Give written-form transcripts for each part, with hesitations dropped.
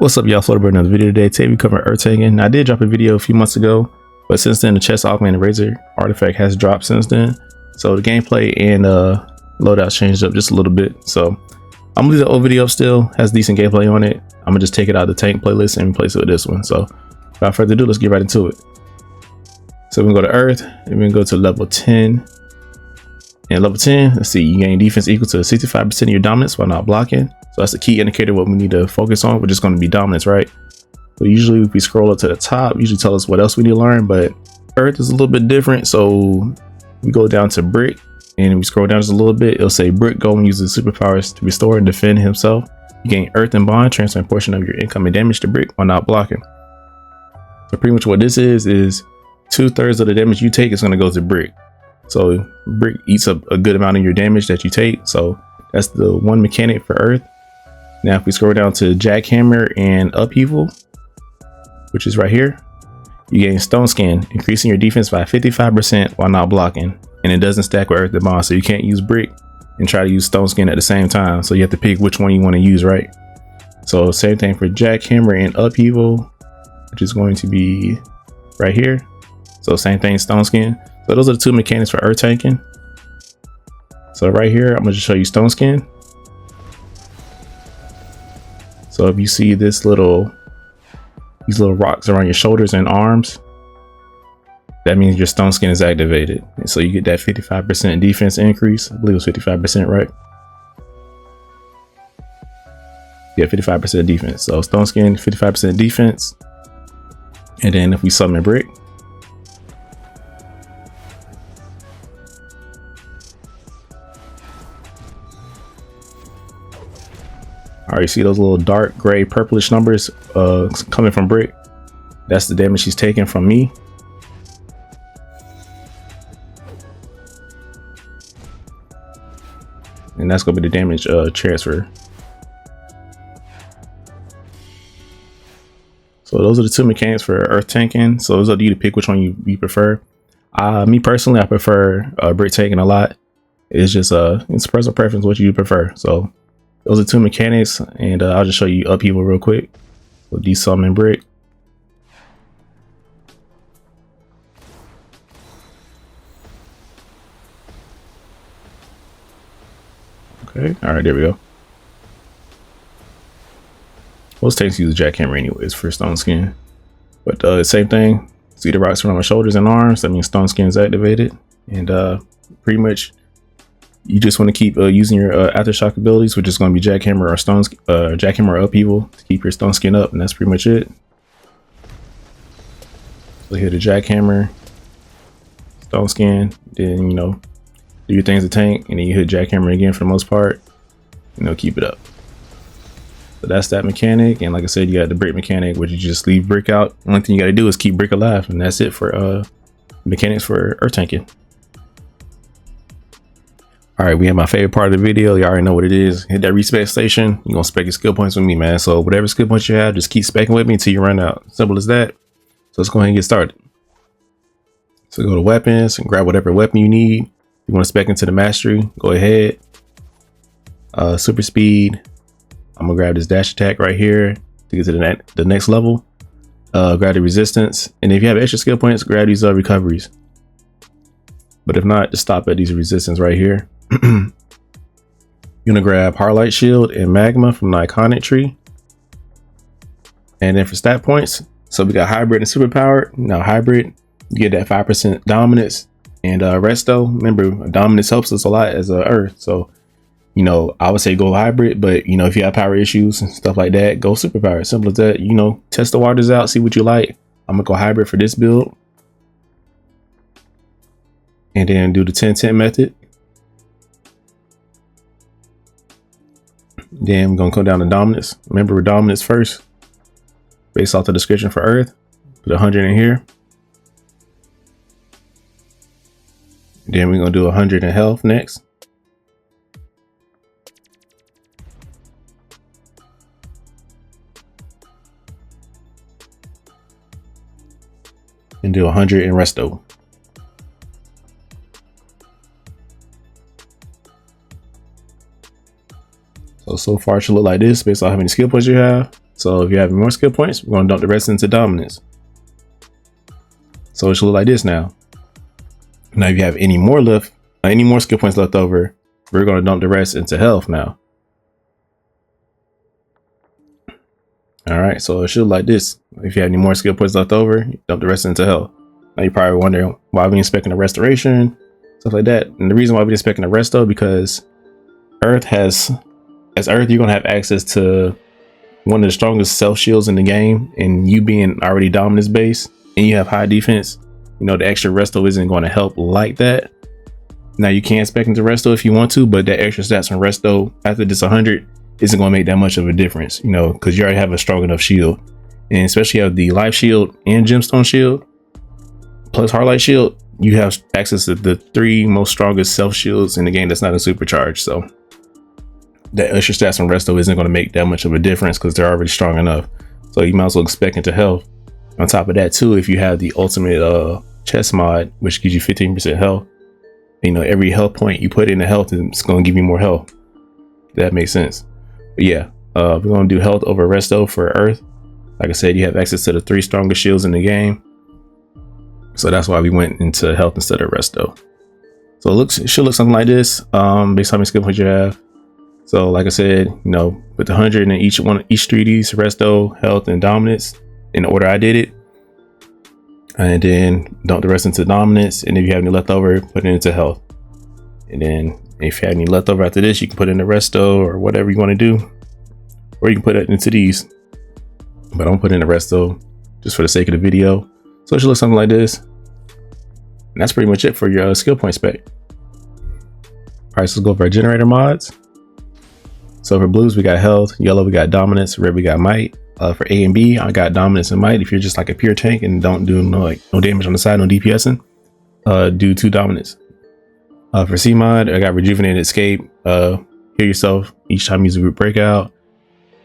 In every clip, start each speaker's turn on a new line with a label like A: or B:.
A: What's up, y'all? Floater another video today. Today we cover earth tanking. I did drop a video a few months ago, but since then the chest augmented razor artifact has dropped since then. So the gameplay and loadout changed up just a little bit. So I'm gonna leave the old video up still, has decent gameplay on it. I'm gonna just take it out of the tank playlist and replace it with this one. So without further ado, let's get right into it. So we're gonna go to earth and we're gonna go to level 10. And level 10, let's see, you gain defense equal to 65% of your dominance while not blocking. So that's the key indicator what we need to focus on, which is going to be dominance, right? So usually if we scroll up to the top, usually tell us what else we need to learn, but earth is a little bit different. So we go down to brick and we scroll down just a little bit, it'll say brick go and uses superpowers to restore and defend himself. You gain earth and bond, transfer a portion of your incoming damage to brick while not blocking. So pretty much what this is 2/3 of the damage you take is going to go to brick. So brick eats up a good amount of your damage that you take. So that's the one mechanic for earth. Now if we scroll down to jackhammer and upheaval, which is right here, you gain stone skin, increasing your defense by 55% while not blocking, and it doesn't stack with earth and bond. So you can't use brick and try to use stone skin at the same time. So you have to pick which one you want to use, right? So same thing for jackhammer and upheaval, which is going to be right here. So same thing, stone skin. So those are the two mechanics for earth tanking. So right here, I'm going to show you stone skin. So if you see these little rocks around your shoulders and arms, that means your stone skin is activated. And so you get that 55% defense increase. I believe it was 55%, right? Yeah, 55% defense. So stone skin, 55% defense. And then if we summon brick, all right, you see those little dark gray purplish numbers coming from brick? That's the damage she's taking from me. And that's gonna be the damage transfer. So those are the two mechanics for earth tanking. So it's up to you to pick which one you prefer. Me personally, I prefer brick tanking a lot. It's just it's personal preference what you prefer. So those are two mechanics, and I'll just show you upheaval real quick with desummon brick. Okay, all right, there we go. Most tanks use a jackhammer anyways for stone skin, but same thing. See the rocks around my shoulders and arms, that means stone skin is activated, and pretty much you just want to keep using your aftershock abilities, which is going to be jackhammer or jackhammer or upheaval to keep your stone skin up, and that's pretty much it. So hit the jackhammer, stone skin, then do your things to tank, and then you hit jackhammer again for the most part. Keep it up. So that's that mechanic, and like I said, you got the brick mechanic, which you just leave brick out. The only thing you got to do is keep brick alive, and that's it for mechanics for earth tanking. All right, we have my favorite part of the video. You already know what it is. Hit that respec station. You're gonna spec your skill points with me, man. So whatever skill points you have, just keep specking with me until you run out. Simple as that. So let's go ahead and get started. So go to weapons and grab whatever weapon you need. You want to spec into the mastery, go ahead. Super speed. I'm gonna grab this dash attack right here to get to the next level. Grab the resistance, and if you have extra skill points, grab these recoveries. But if not, just stop at these resistance right here. You're gonna grab Heartlight Shield and Magma from the iconic tree. And then for stat points, so we got hybrid and superpowered. Now hybrid, you get that 5% dominance, and resto. Remember, dominance helps us a lot as earth. So I would say go hybrid, but if you have power issues and stuff like that, go superpowered. Simple as that. Test the waters out, see what you like. I'm gonna go hybrid for this build, and then do the 10-10 method. Then we're gonna come down to dominance. Remember, dominance first, based off the description for earth. Put 100 in here. Then we're gonna do 100 in health next. And do 100 in resto. So far it should look like this based on how many skill points you have. So if you have more skill points, we're going to dump the rest into dominance. So it should look like this now. Now, if you have any more skill points left over, we're going to dump the rest into health now. All right, so it should look like this. If you have any more skill points left over, you dump the rest into health. Now you're probably wondering why we inspecting the restoration, stuff like that. And the reason why we're inspecting the resto, because Earth as Earth, you're gonna have access to one of the strongest self shields in the game, and you being already dominance base and you have high defense, you know, the extra resto isn't going to help like that. Now you can spec into resto if you want to, but that extra stats from resto after this 100 isn't going to make that much of a difference, you know, because you already have a strong enough shield, and especially have the life shield and gemstone shield plus Heartlight shield, you have access to the 3 most strongest self shields in the game that's not a supercharge. So that extra stats from resto isn't going to make that much of a difference because they're already strong enough. So you might as well spec into health. On top of that too, if you have the ultimate chest mod, which gives you 15% health, you know, every health point you put into health is going to give you more health. That makes sense. But yeah, we're going to do health over resto for Earth. Like I said, you have access to the 3 strongest shields in the game, so that's why we went into health instead of resto. So it should look something like this, based on how many skill points you have. So like I said, you know, with the 100 in each 3 of these, resto, health, and dominance, in the order I did it, and then dump the rest into dominance. And if you have any leftover, put it into health. And then if you have any leftover after this, you can put it in the resto or whatever you want to do, or you can put it into these. But I'm putting in the resto just for the sake of the video. So it should look something like this. And that's pretty much it for your skill point spec. All right, so let's go for our generator mods. So for blues, we got health. Yellow, we got dominance. Red, we got might. For A and B, I got dominance and might. If you're just like a pure tank and don't do no damage on the side, no DPSing, do 2 dominance. For C mod, I got rejuvenated escape. Heal yourself each time you use a group breakout.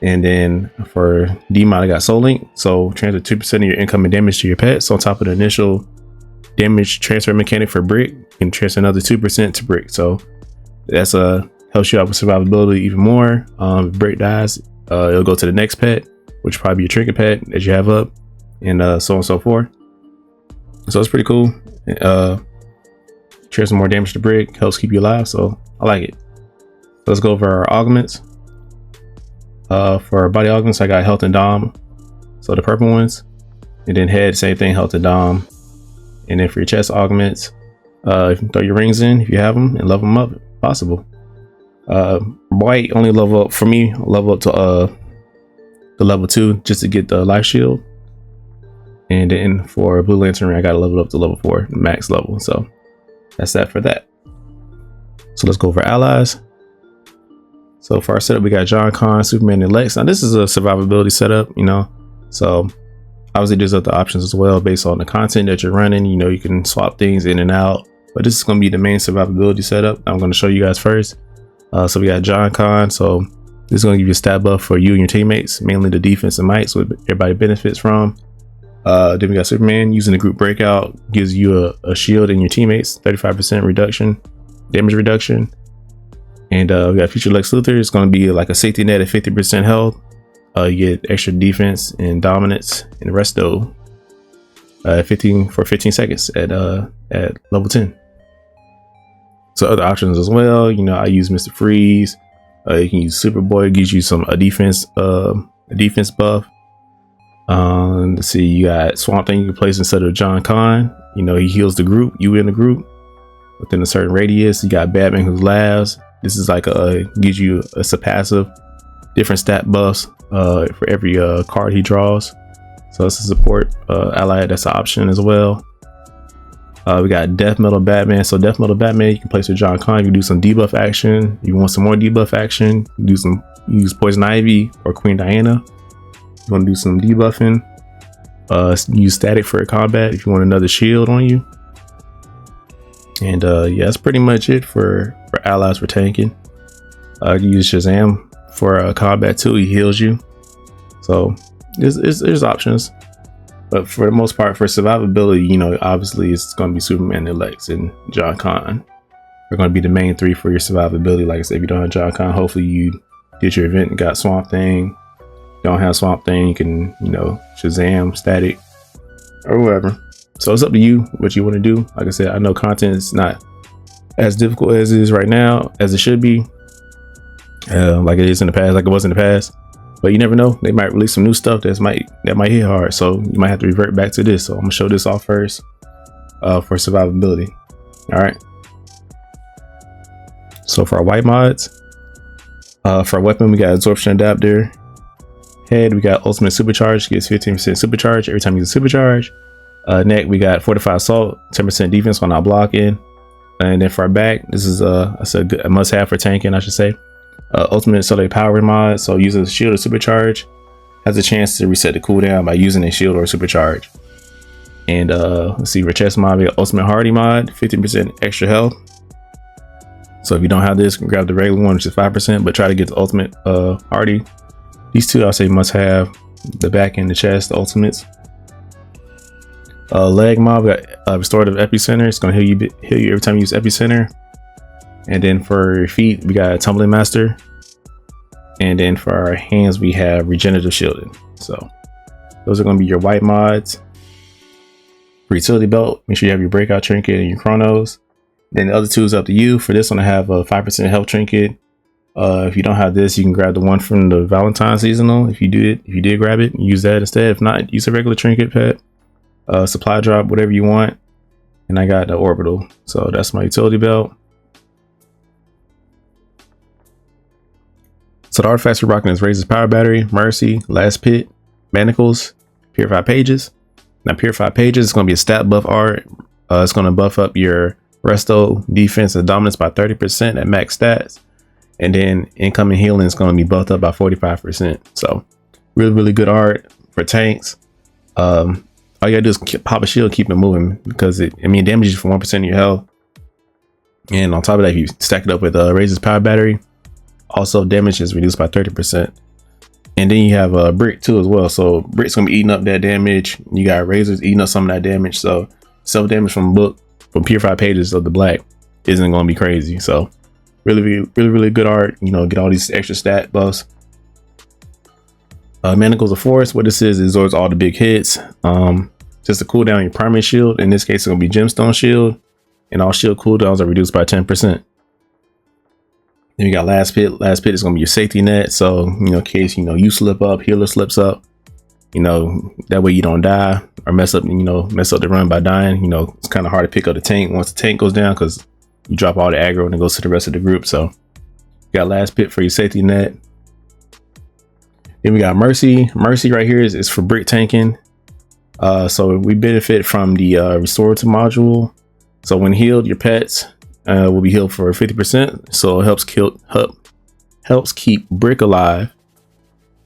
A: And then for D mod, I got soul link. So transfer 2% of your incoming damage to your pet. So on top of the initial damage transfer mechanic for brick, you can transfer another 2% to brick. So that's helps you out with survivability even more. If brick dies, it'll go to the next pet, which will probably be your trinket pet that you have up, and so on and so forth. So it's pretty cool. Transfer more damage to brick, helps keep you alive, so I like it. Let's go over our augments. For our body augments, I got health and dom, so the purple ones, and then head, same thing, health and dom. And then for your chest augments, you can throw your rings in if you have them and level them up if possible. White only level up, for me, level up to the level 2 just to get the life shield. And then for blue lantern ring, I got to level up to level 4 max level. So that's that for that. So let's go over allies. So for our setup, we got John Con, Superman, and Lex. Now this is a survivability setup, you know, so obviously there's other options as well based on the content that you're running. You know, you can swap things in and out, but this is going to be the main survivability setup I'm going to show you guys first. So we got John Con. So this is going to give you a stat buff for you and your teammates, mainly the defense and might, so everybody benefits from. Then we got Superman. Using the group breakout gives you a shield and your teammates, 35% reduction, damage reduction. And we got Future Lex Luthor. It's going to be like a safety net at 50% health. You get extra defense and dominance and resto 15 seconds at level 10. So other options as well, you know, I use Mr. Freeze. You can use Superboy, gives you a defense buff. Let's see, you got Swamp Thing you can place instead of John Con. You know, he heals the group, you in the group within a certain radius. You got Batman who laughs. This is like gives you a passive, different stat buffs for every card he draws. So it's a support ally, that's an option as well. We got Death Metal Batman. So Death Metal Batman, you can place with John Con. You can do some debuff action. You want some more debuff action, use Poison Ivy or Queen Diana. You want to do some debuffing. Use static for combat if you want another shield on you. And yeah, that's pretty much it for allies for tanking. You can use Shazam for combat too. He heals you. So there's options. But for the most part, for survivability, you know, obviously it's going to be Superman and Lex and John Con. They're going to be the main 3 for your survivability. Like I said, if you don't have John Con, hopefully you did your event and got Swamp Thing. You don't have Swamp Thing, you can, you know, Shazam, Static, or whatever. So it's up to you what you want to do. Like I said, I know content is not as difficult as it is right now, as it should be, like it is in the past, like it was in the past. But you never know, they might release some new stuff that might hit hard. So you might have to revert back to this. So I'm gonna show this off first for survivability. All right. So for our white mods, for our weapon, we got absorption adapter. Head, we got ultimate supercharge, gets 15% supercharge every time you use a supercharge. Neck, we got fortified assault, 10% defense while not blocking. And then for our back, this is a must-have for tanking, I should say. Ultimate accelerated power mod, so using a shield or supercharge has a chance to reset the cooldown by using a shield or supercharge. And let's see, for chest mod, we got ultimate hardy mod, 15% extra health. So if you don't have this, grab the regular one, which is 5%, but try to get the ultimate hardy. These two I'll say must have, the back and the chest, the ultimates. Leg mod, we got restorative epicenter. It's gonna heal you every time you use epicenter. And then for your feet, we got tumbling master. And then for our hands, we have regenerative shielding. So those are gonna be your white mods. For utility belt, make sure you have your breakout trinket and your Chronos. Then the other two is up to you. For this one, I have a 5% health trinket. If you don't have this, you can grab the one from the Valentine seasonal. If you did grab it, use that instead. If not, use a regular trinket pet. Supply drop, whatever you want. And I got the orbital. So that's my utility belt. So the artifacts we're rocking is Razor's Power Battery, Mercy, Last Pit, Manacles, Purified Pages. Now Purified Pages is going to be a stat buff art. It's going to buff up your Resto, Defense, and Dominance by 30% at max stats. And then incoming healing is going to be buffed up by 45%. So really good art for tanks. All you gotta do is pop a shield, keep it moving, because it damages you for 1% of your health. And on top of that, if you stack it up with Razor's Power Battery, also damage is reduced by 30%. And then you have Brick too as well. So Brick's gonna be eating up that damage. You got Razors eating up some of that damage. So self damage from Purified Pages of the black isn't gonna be crazy. So really good art. You know, get all these extra stat buffs. Manacles of Force, what this is, it absorbs all the big hits. Just to cool down your primary shield. In this case, it's gonna be Gemstone Shield, and all shield cooldowns are reduced by 10%. Then you got Last Pit. Last Pit is gonna be your safety net. So, you know, in case, you know, you slip up, healer slips up, you know, that way you don't die or mess up the run by dying. You know, it's kind of hard to pick up the tank once the tank goes down, because you drop all the aggro and it goes to the rest of the group. So you got Last Pit for your safety net. Then we got Mercy. Mercy right here is for brick tanking. So we benefit from the restorative module. So when healed, your pets will be healed for 50%. So it helps keep brick alive.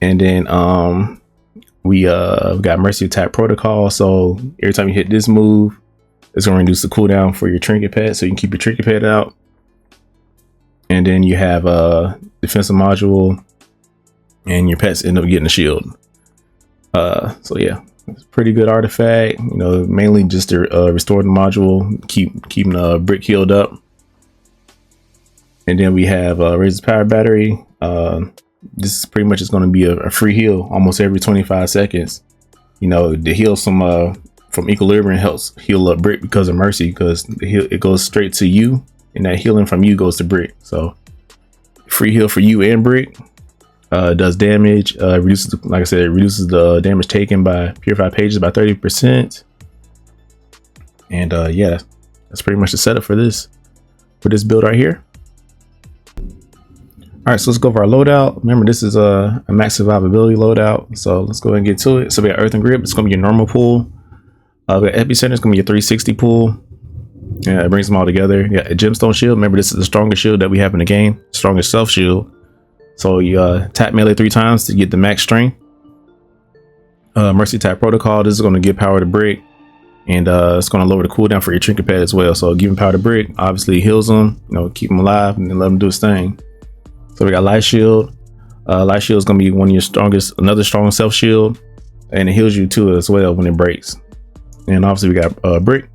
A: And then we got Mercy Attack Protocol. So every time you hit this move, it's gonna reduce the cooldown for your trinket pet, so you can keep your trinket pet out. And then you have a defensive module, and your pets end up getting a shield. So yeah, it's a pretty good artifact. You know, mainly just to restore the module, keeping brick healed up. And then we have Razor's Power Battery. This is pretty much going to be a free heal almost every 25 seconds. You know, the heal from equilibrium helps heal up brick because of Mercy, because it goes straight to you, and that healing from you goes to brick. So free heal for you and brick. Does damage, reduces, like I said, it reduces the damage taken by Purified Pages by 30%. And yeah, that's pretty much the setup for this build right here. All right, so let's go over our loadout. Remember, this is a max survivability loadout. So let's go ahead and get to it. So we got Earth and Grip. It's gonna be your normal pool. We got Epicenter. It's gonna be a 360 pool. Yeah, it brings them all together. Yeah, a Gemstone Shield. Remember, this is the strongest shield that we have in the game. Strongest self shield. So you tap melee 3 times to get the max strength. Mercy Attack Protocol. This is going to give power to brick, and it's going to lower the cooldown for your trinket pad as well. So giving power to brick obviously heals them, you know, keep them alive, and then let them do its thing. So we got Light Shield. Light Shield is going to be one of your strongest, another strong self shield, and it heals you too as well when it breaks. And obviously we got brick.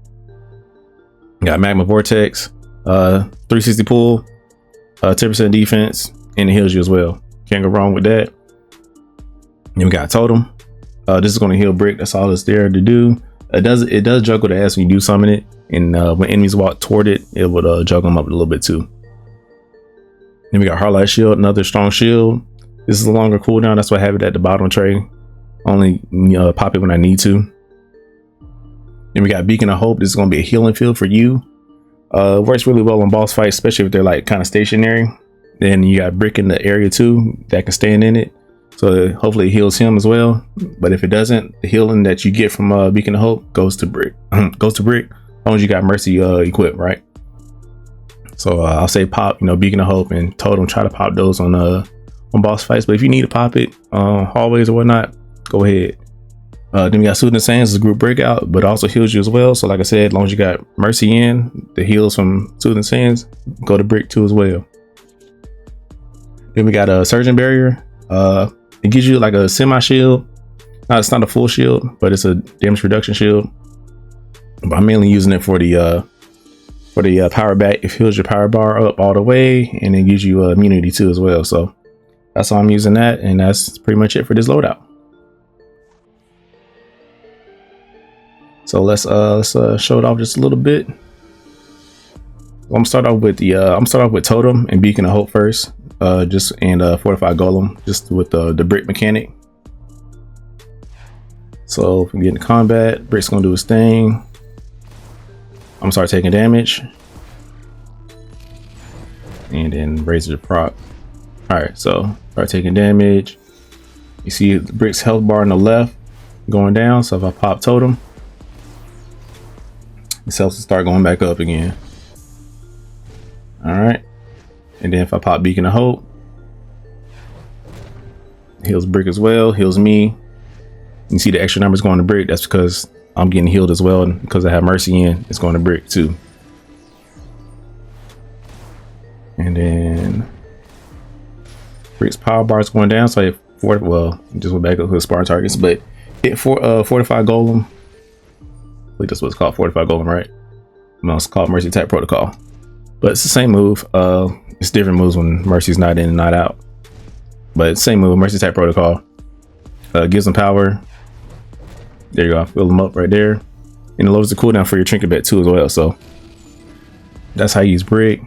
A: We got Magma Vortex, 360 pull, 10% defense. And it heals you as well. Can't go wrong with that. Then we got totem. This is going to heal brick. That's all it's there to do. It does juggle the ass when you do summon it, and when enemies walk toward it, it would juggle them up a little bit too. Then we got Heartlight Shield, another strong shield. This is a longer cooldown. That's why I have it at the bottom tray. Only pop it when I need to. Then we got Beacon of Hope. This is going to be a healing field for you. Works really well on boss fights, especially if they're like kind of stationary. Then you got brick in the area too that can stand in it. So hopefully it heals him as well. But if it doesn't, the healing that you get from Beacon of Hope goes to brick. Goes to brick as long as you got Mercy equipped, right? So I'll say pop, Beacon of Hope and Totem. Try to pop those on boss fights. But if you need to pop it hallways or whatnot, go ahead. Then we got Soothing Sands as a group breakout, but also heals you as well. So like I said, as long as you got Mercy in, the heals from Soothing Sands go to brick too as well. Then we got a Surgeon Barrier. It gives you like a semi shield. It's not a full shield, but it's a damage reduction shield. But I'm mainly using it for the power back. It heals your power bar up all the way, and it gives you immunity too as well. So that's why I'm using that, and that's pretty much it for this loadout. So let's show it off just a little bit. I'm gonna start off with Totem and Beacon of Hope first, and Fortified Golem, just with the brick mechanic. So if we get into combat, brick's gonna do its thing. I'm gonna start taking damage, and then raise the proc. All right, so start taking damage. You see the brick's health bar on the left going down. So if I pop Totem, this helps to start going back up again. All right, and then if I pop Beacon of Hope, heals brick as well, heals me. You see the extra numbers going to brick. That's because I'm getting healed as well, and because I have Mercy in, it's going to brick too. And then brick's power bar is going down, so I hit just went back up to the Spartan targets, but hit Fortified Golem. I think that's what it's called, Fortified Golem, right? No, it's called Mercy Attack Protocol, but it's the same move. It's different moves when Mercy's not in and not out, but it's the same move. Mercy Attack Protocol gives them power. There you go, fill them up right there, and it lowers the cooldown for your trinket bet too as well. So that's how you use brick.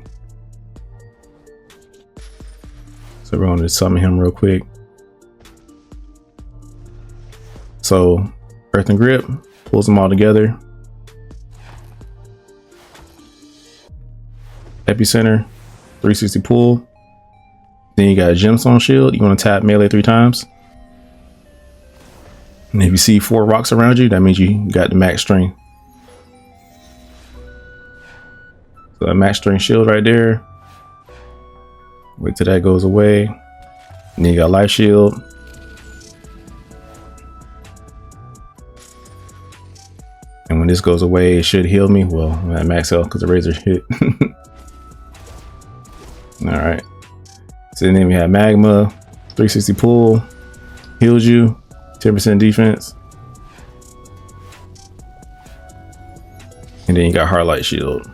A: So we're going to summon him real quick. So Earth and Grip pulls them all together. Epicenter, 360 pull. Then you got a Gemstone Shield. You want to tap melee 3 times. And if you see 4 rocks around you, that means you got the max strength. So a max strength shield right there. Wait till that goes away. And then you got life shield. And when this goes away, it should heal me. Well, I'm at max health because the razor hit. All right. So then we have Magma, 360 pull, heals you, 10% defense. And then you got Heartlight Shield.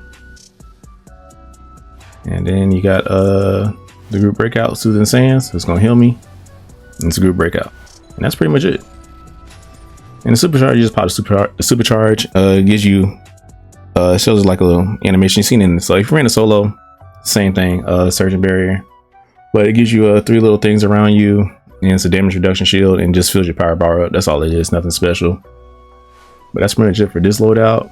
A: And then you got the group breakout, Soothing Sands. It's gonna heal me. And it's a group breakout. And that's pretty much it. And the supercharge, you just pop the supercharge. Gives you it shows like a little animation you've seen in. So if you're in a solo, same thing, Surgeon Barrier. But it gives you 3 little things around you, and it's a damage reduction shield, and just fills your power bar up. That's all it is, nothing special. But that's pretty much it for this loadout.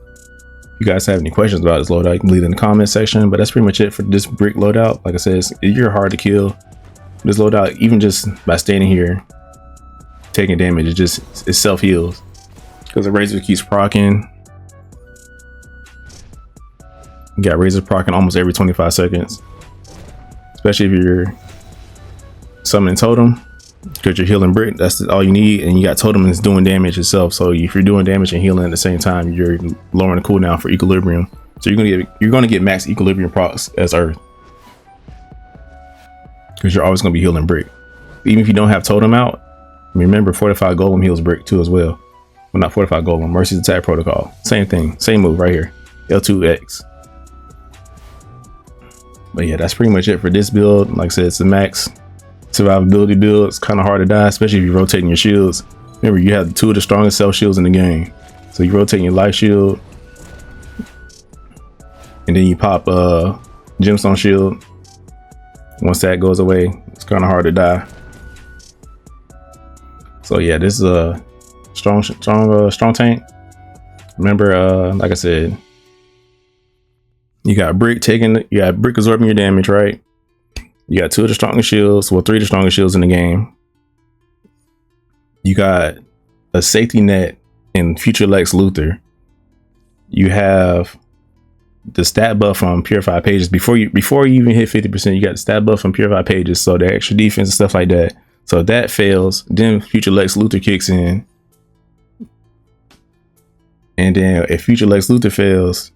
A: If you guys have any questions about this loadout, you can leave it in the comment section. But that's pretty much it for this brick loadout. Like I said, you're hard to kill. This loadout, even just by standing here taking damage, it self heals because the razor keeps proccing. You got razor proccing almost every 25 seconds, especially if you're summoning Totem, because you're healing brick. That's all you need, and you got Totem that's doing damage itself. So if you're doing damage and healing at the same time, you're lowering the cooldown for equilibrium. So you're gonna get max equilibrium procs as Earth, because you're always gonna be healing brick. Even if you don't have Totem out, remember Fortified Golem heals brick too as well. Well, not Fortified Golem, Mercy's Attack Protocol. Same thing, same move right here, L2X. But yeah, that's pretty much it for this build. Like I said, it's a max survivability build. It's kind of hard to die, especially if you're rotating your shields. Remember, you have 2 of the strongest self shields in the game. So you rotate your life shield, and then you pop gemstone shield. Once that goes away, it's kind of hard to die. So yeah, this is a strong tank. Remember, like I said, you got brick absorbing your damage, right? You got 2 of the strongest shields, well, 3 of the strongest shields in the game. You got a safety net in future Lex Luthor. You have the stat buff from purified pages. Before you even hit 50%, you got the stat buff from purified pages, so the extra defense and stuff like that. So if that fails, then future Lex Luthor kicks in. And then if future Lex Luthor fails,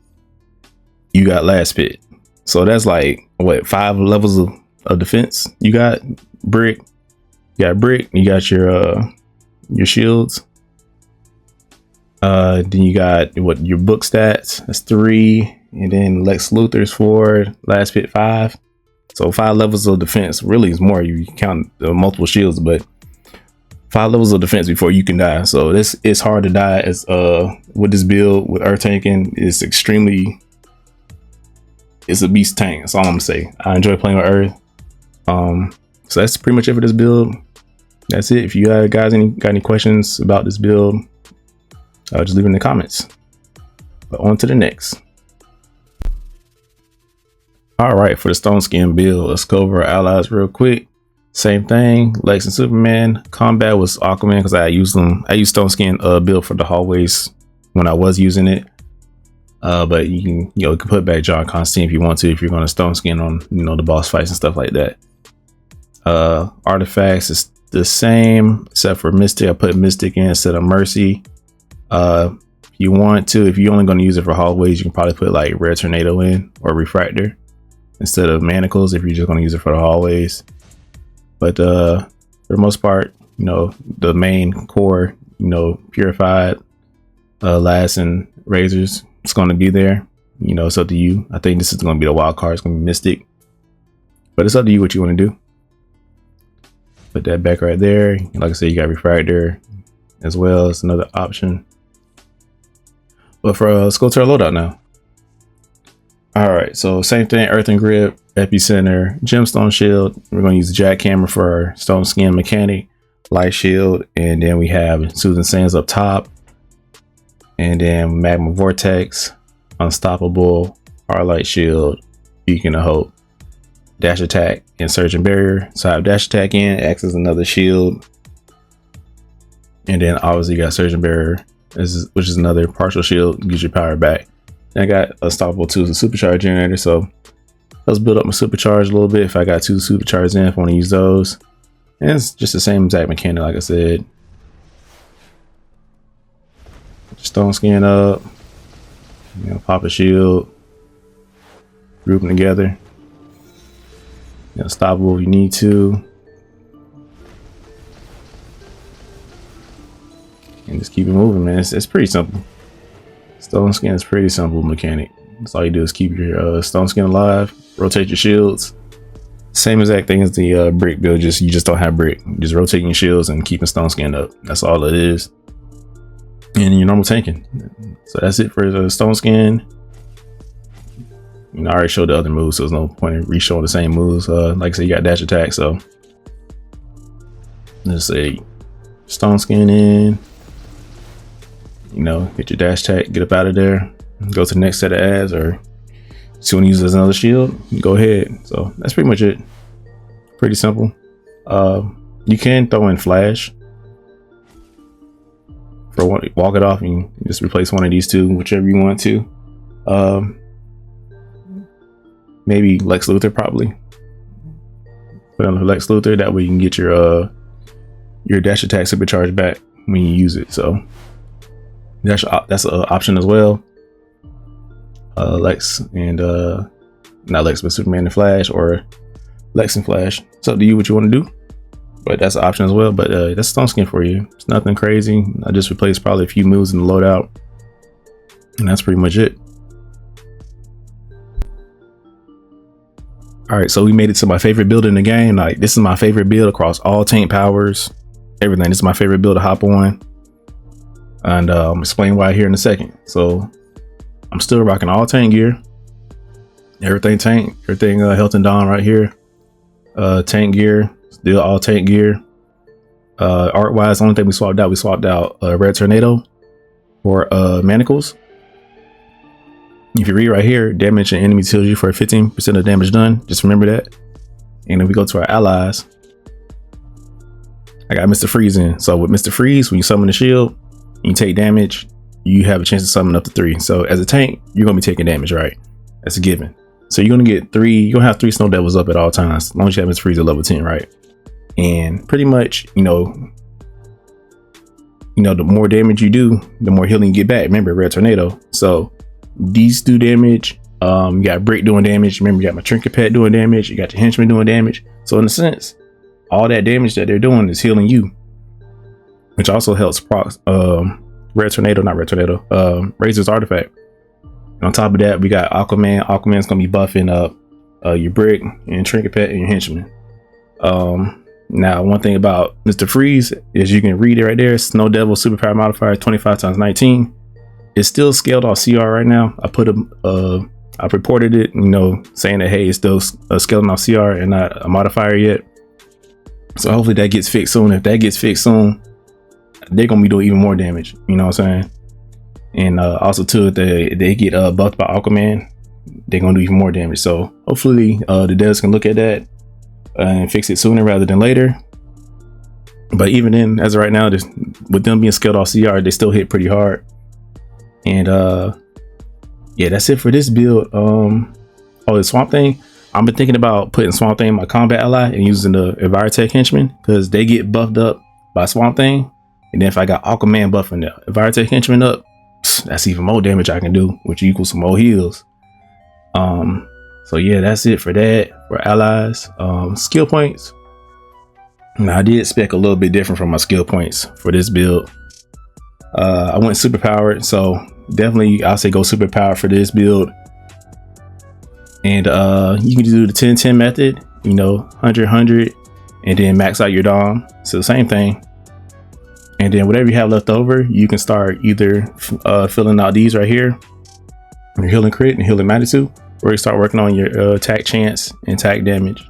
A: you got last pit. So that's like what, 5 levels of defense. You got brick, you got your shields. Then you got what, your book stats, that's 3, and then Lex Luthor's 4, last pit 5. So 5 levels of defense. Really is more, you count the multiple shields, but 5 levels of defense before you can die. So this is hard to die as with this build with earth tanking. It's a beast tank. That's all I'm gonna say. I enjoy playing with earth. So that's pretty much it for this build. That's it. If you guys got any questions about this build, just leave it in the comments. But on to the next. All right, for the stone skin build, let's go over our allies real quick. Same thing, Lex and Superman. Combat was Aquaman because I used stone skin build for the hallways when I was using it. But you can put back John Constantine if you want to, if you're going to stone skin on the boss fights and stuff like that. Artifacts is the same except for Mystic. I put Mystic in instead of Mercy. If you want to, if you're only going to use it for hallways, you can probably put like Red Tornado in or Refractor instead of Manacles if you're just going to use it for the hallways. But for the most part, the main core, purified, lasts and razors, it's going to be there. It's up to you. I think this is going to be the wild card. It's going to be Mystic, but it's up to you what you want to do. Put that back right there. Like I said, you got Refractor as well. It's another option. But let's go to our loadout now. All right, so same thing, Earthen Grip, Epicenter, Gemstone Shield. We're going to use the Jackhammer for our Stone Skin Mechanic, Light Shield, and then we have Soothing Sands up top, and then Magma Vortex, Unstoppable, our Light Shield, Beacon of Hope, Dash Attack, and Surgeon Barrier. So I have Dash Attack in, acts as another shield, and then obviously you got Surgeon Barrier, which is another partial shield, gives your power back. And I got Unstoppable 2 as a supercharge generator, so let's build up my supercharge a little bit. If I got 2 supercharges in, if I want to use those, and it's just the same exact mechanic, like I said. Stone skin up, pop a shield, group them together. Unstoppable if you need to, and just keep it moving, man. It's pretty simple. Stone skin is pretty simple mechanic. That's all you do is keep your stone skin alive, rotate your shields. Same exact thing as the brick build, you just don't have brick. Just rotating your shields and keeping stone skin up. That's all it is. And your normal tanking. So that's it for the stone skin. I already showed the other moves, so there's no point in re-showing the same moves. Like I said, you got dash attack, so let's say stone skin in. Get your dash attack, get up out of there, go to the next set of ads, or if you want to use it as another shield, go ahead. So that's pretty much it. Pretty simple. You can throw in flash for walk it off, and you just replace one of these two, whichever you want to. Maybe Lex Luthor, probably put on Lex Luthor, that way you can get your dash attack supercharge back when you use it. So that's an option as well. Lex and not Lex, but Superman and Flash, or Lex and Flash. It's up to you what you want to do, but that's an option as well. But that's stone skin for you. It's nothing crazy. I just replaced probably a few moves in the loadout, and that's pretty much it. All right, so we made it to my favorite build in the game. Like, this is my favorite build across all tank powers, everything. This is my favorite build to hop on, and I'll explain why here in a second. So I'm still rocking all tank gear, everything tank, everything health and dawn right here. Tank gear, still all tank gear. Art wise, the only thing we swapped out Red Tornado for manacles. If you read right here, damage and enemy heals you for 15% of damage done. Just remember that. And then we go to our allies. I got Mr. Freeze in. So with Mr. Freeze, when you summon the shield, you take damage, you have a chance to summon up to 3. So as a tank, you're gonna be taking damage, right? That's a given. So you're gonna get 3, you're gonna have 3 Snow Devils up at all times, as long as you have Mr. Freeze at level 10, right? And pretty much, you know, the more damage you do, the more healing you get back. Remember, Red Tornado. So these do damage. You got Brick doing damage. Remember, you got my Trinket Pet doing damage. You got the Henchman doing damage. So in a sense, all that damage that they're doing is healing you, which also helps proc Razor's artifact. And on top of that, we got Aquaman. Aquaman's gonna be buffing up your Brick and Trinket Pet and your Henchman. Now, one thing about Mr. Freeze is you can read it right there. Snow Devil superpower modifier 25 times 19. It's still scaled off CR right now. I reported it, saying that, hey, it's still scaling off CR and not a modifier yet. So hopefully that gets fixed soon. If that gets fixed soon, they're gonna be doing even more damage. You know what I'm saying? And also too, if they get buffed by Aquaman, they're gonna do even more damage. So hopefully the devs can look at that and fix it sooner rather than later. But even then, as of right now, just with them being scaled off CR, they still hit pretty hard. And yeah, that's it for this build. The Swamp Thing, I've been thinking about putting Swamp Thing in my combat ally and using the Envirotech Henchman, because they get buffed up by Swamp Thing. And then if I got Aquaman buffing the Envirotech Henchman up, that's even more damage I can do, which equals some more heals. So yeah, that's it for that. For allies, skill points. Now, I did spec a little bit different from my skill points for this build. I went super powered, so definitely I'll say go super powered for this build. And you can do the 10-10 method, 100-100, and then max out your Dom. So the same thing. And then whatever you have left over, you can start either filling out these right here, your healing crit and healing magnitude, or you start working on your attack chance and attack damage,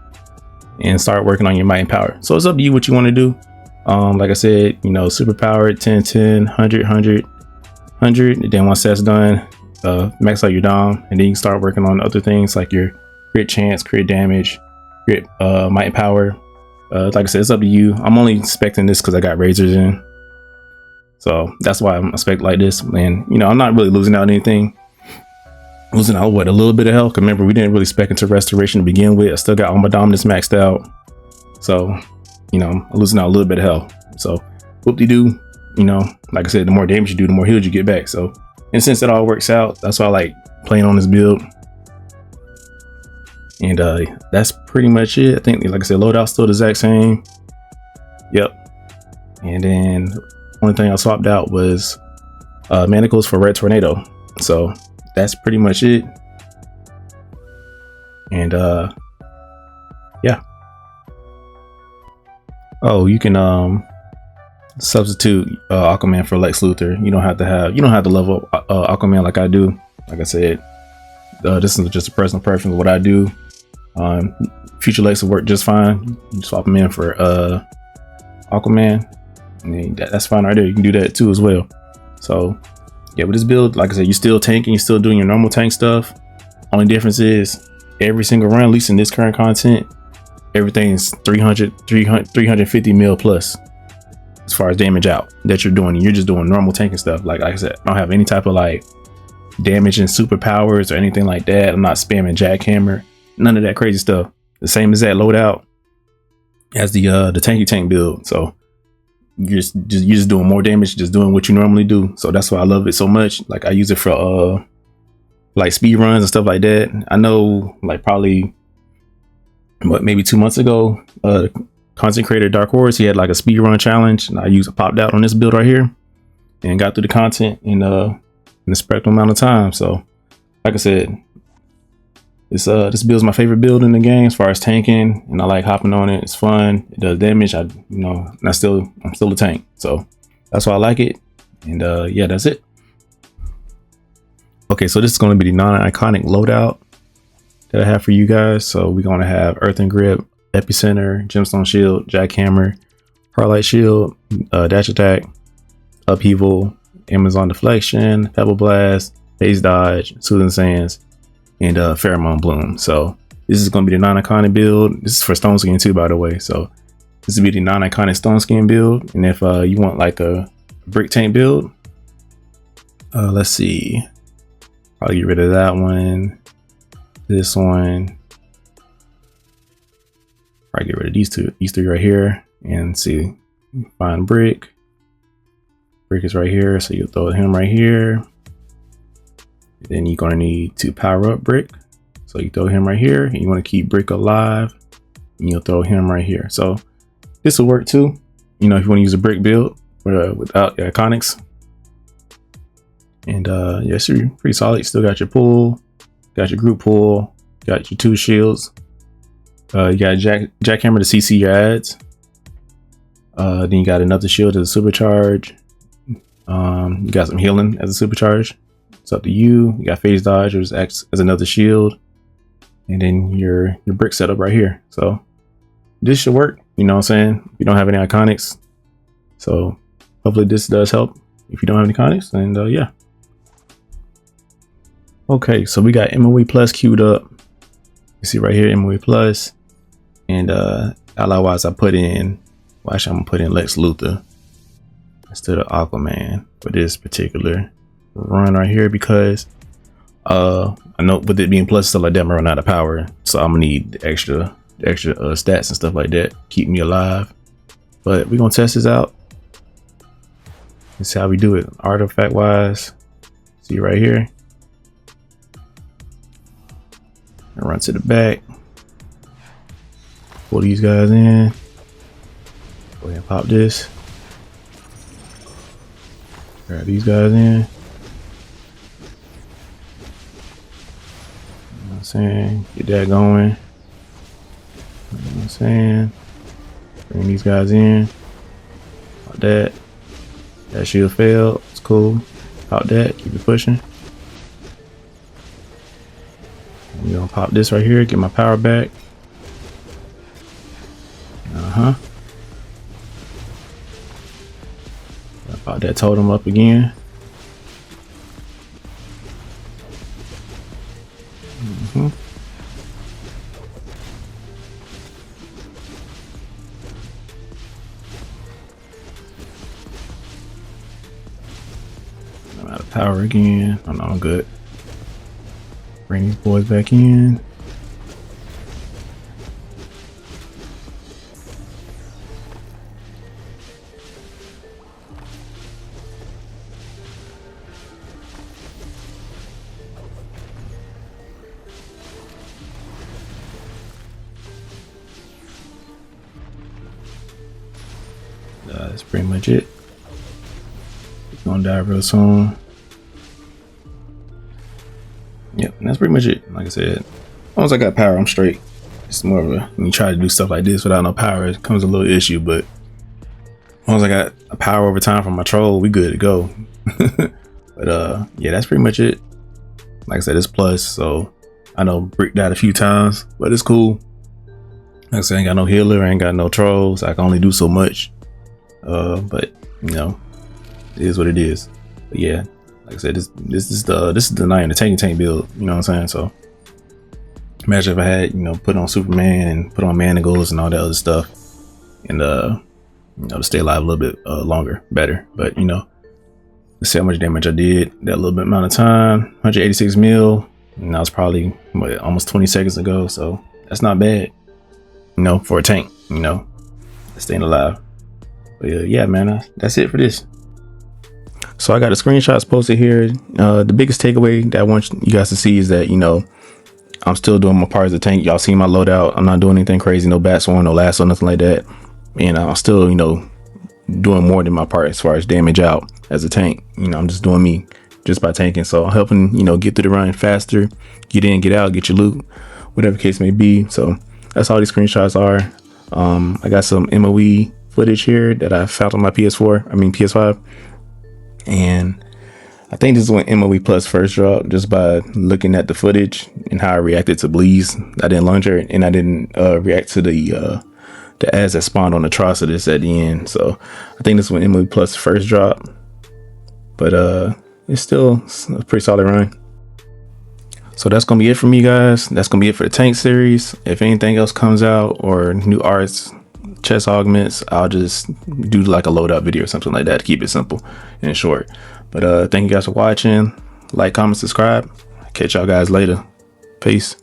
A: and start working on your might and power. So it's up to you what you want to do. Like I said, super powered, 10-10, 100-100, 100. And then once that's done, max out your Dom, and then you can start working on other things like your crit chance, crit damage, crit might and power. Like I said, it's up to you. I'm only expecting this because I got razors in, so that's why I'm expecting like this. And I'm not really losing out anything. Losing out what, a little bit of health. Remember, we didn't really spec into restoration to begin with. I still got all my dominance maxed out, so I'm losing out a little bit of health. So whoop-de-doo. Like I said, the more damage you do, the more heals you get back. So in a sense, it all works out. That's why I like playing on this build. And that's pretty much it. I think, like I said, loadout still the exact same. Yep. And then one thing I swapped out was manacles for Red Tornado. So that's pretty much it. And yeah. Oh, you can substitute Aquaman for Lex Luthor. You don't have to level up Aquaman like I do. Like I said, this is just a personal preference of what I do. Future Lex will work just fine. You swap him in for Aquaman, and that's fine right there. You can do that too as well. So yeah, with this build, like I said, you're still tanking, you're still doing your normal tank stuff. Only difference is every single run, at least in this current content, everything's 350 mil plus as far as damage out that you're doing. And you're just doing normal tanking stuff. Like I said, I don't have any type of like damage and superpowers or anything like that. I'm not spamming jackhammer, none of that crazy stuff. The same as that loadout as the tanky tank build. So you're just doing more damage, just doing what you normally do. So that's why I love it so much. Like I use it for like speed runs and stuff like that. I know, like probably maybe 2 months ago, content creator Dark Horse, he had like a speed run challenge, and I popped out on this build right here and got through the content in a spectral amount of time. So like I said, This build's my favorite build in the game as far as tanking, and I like hopping on it. It's fun. It does damage. I'm still a tank, so that's why I like it. And yeah, that's it. Okay, so this is going to be the non-iconic loadout that I have for you guys. So we're going to have Earthen Grip, Epicenter, Gemstone Shield, Jackhammer, Heartlight Shield, Dash Attack, Upheaval, Amazon Deflection, Pebble Blast, Phase Dodge, Soothing Sands, and Pheromone Bloom. So this is going to be the non-iconic build. This is for Stone Skin too, by the way. So this will be the non-iconic Stone Skin build. And if you want like a brick tank build, let's see. I'll get rid of that one. This one. I'll get rid of these three right here. And see, find brick. Brick is right here, so you'll throw him right here. Then you're gonna need to power up brick. So you throw him right here, and you want to keep brick alive, and you'll throw him right here. So this will work too. You know, if you want to use a brick build without iconics. And yeah, so you're pretty solid. You still got your pull, got your group pull, got your 2 shields. You got Jackhammer to CC your ads. Then you got another shield as a supercharge. You got some healing as a supercharge. It's up to you. You got Phase Dodge, which acts as another shield. And then your brick setup right here. So this should work. You know what I'm saying? If you don't have any iconics. So hopefully this does help. If you don't have any iconics, and yeah. Okay, so we got MOE Plus queued up. You see right here, MOE Plus. And ally wise, I put in, well, actually I'm gonna put in Lex Luthor instead of Aquaman for this particular run right here, because I know with it being plus stuff like that, I'm running out of power, so I'm gonna need the extra stats and stuff like that, keep me alive. But we're gonna test this out. Let's see how we do it artifact wise. See right here. I run to the back, pull these guys in, go ahead and pop this, grab these guys in. You know what I'm saying? Get that going. You know what I'm saying? Bring these guys in. Like that. That shield failed. It's cool. Pop that. Keep it pushing. We're gonna pop this right here. Get my power back. Pop that totem up again. I'm out of power again. Oh no, I'm good. Bring these boys back in. That's pretty much it. It's gonna die real soon. Yep, and that's pretty much it. Like I said, as long as I got power, I'm straight. It's more of a, when you try to do stuff like this without no power, it comes a little issue, but as long as I got a power over time from my troll, we good to go. But yeah, that's pretty much it. Like I said, it's plus, so I know Brick died a few times, but it's cool. Like I said, I ain't got no healer, I ain't got no trolls, I can only do so much. But you know, it is what it is. But yeah, like I said, this is the night in the tank build, you know what I'm saying? So imagine if I had, you know, put on Superman and put on Manacles and all that other stuff, and you know, to stay alive a little bit longer, better. But you know, let's see how much damage I did that little bit amount of time. 186 mil, and that was probably what, almost 20 seconds ago, so that's not bad, you know, for a tank, you know, staying alive. But yeah, man, that's it for this. So I got the screenshots posted here. The biggest takeaway that I want you guys to see is that, you know, I'm still doing my part as a tank. Y'all see my loadout. I'm not doing anything crazy, no bat swarm, no lasso, nothing like that. And I'm still, you know, doing more than my part as far as damage out as a tank. You know, I'm just doing me just by tanking. So I'm helping, you know, get through the run faster, get in, get out, get your loot. whatever case may be. So that's all these screenshots are. I got some MOE footage here that I found on my PS5, and I think this is when MOE Plus first dropped, just by looking at the footage and how I reacted to Bleeds. I didn't launch it, and I didn't react to the ads that spawned on Atrocitus at the end. So I think this is when MOE Plus first dropped, but it's still a pretty solid run. So that's gonna be it for me, guys. That's gonna be it for the tank series. If anything else comes out or new arts, chest augments, I'll just do like a loadout video or something like that to keep it simple and short. But thank you guys for watching. Like, comment, subscribe. Catch y'all guys later. Peace.